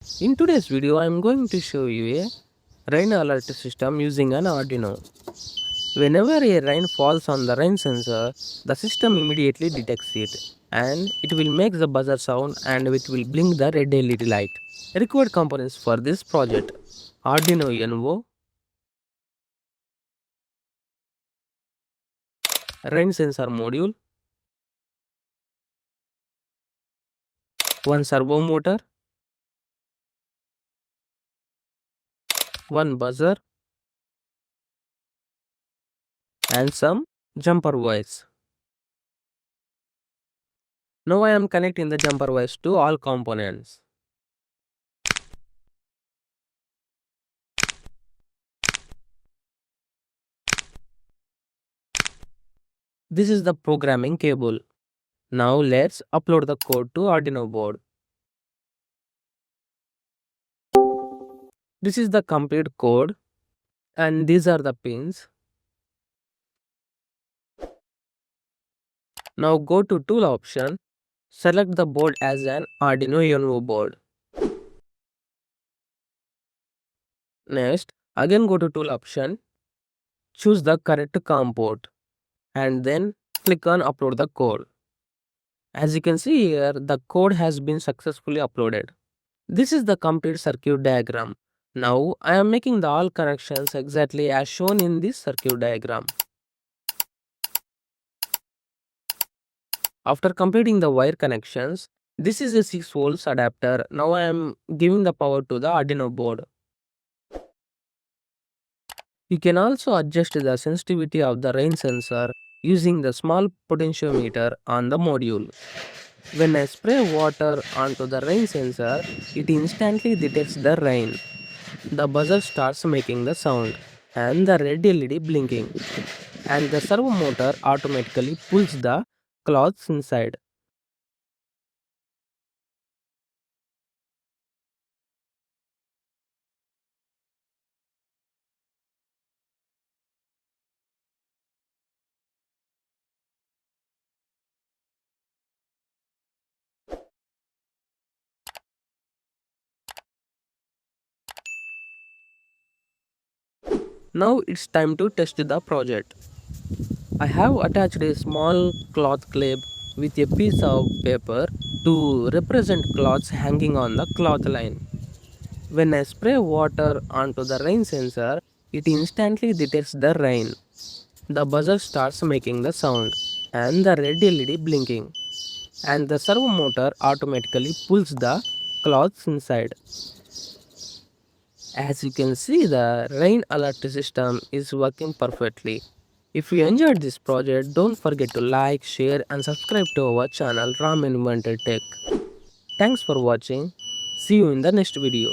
In today's video, I am going to show you a rain alert system using an Arduino. Whenever a rain falls on the rain sensor, the system immediately detects it and it will make the buzzer sound and it will blink the red LED light. Required components for this project: Arduino Nano, rain sensor module, one servo motor, one buzzer, and some jumper wires. Now I am connecting the jumper wires to all components. This is the programming cable. Now let's upload the code to Arduino board. This is the complete code and these are the pins. Now go to tool option, select the board as an Arduino Uno board. Next, again go to tool option, choose the correct COM port and then click on upload the code. As you can see here, the code has been successfully uploaded. This is the complete circuit diagram. Now I am making the all connections exactly as shown in this circuit diagram. After completing the wire connections, this is a 6 volts adapter. Now I am giving the power to the Arduino board. You can also adjust the sensitivity of the rain sensor using the small potentiometer on the module. When I spray water onto the rain sensor, it instantly detects the rain. The buzzer starts making the sound and the red LED blinking, and the servo motor automatically pulls the cloths inside. Now it's time to test the project. I have attached a small cloth clip with a piece of paper to represent cloths hanging on the cloth line. When I spray water onto the rain sensor, it instantly detects the rain. The buzzer starts making the sound and the red LED blinking, and the servo motor automatically pulls the cloths inside. As you can see, the rain alert system is working perfectly. If you enjoyed this project, don't forget to like, share and subscribe to our channel Ram Invented Tech. Thanks for watching. See you in the next video.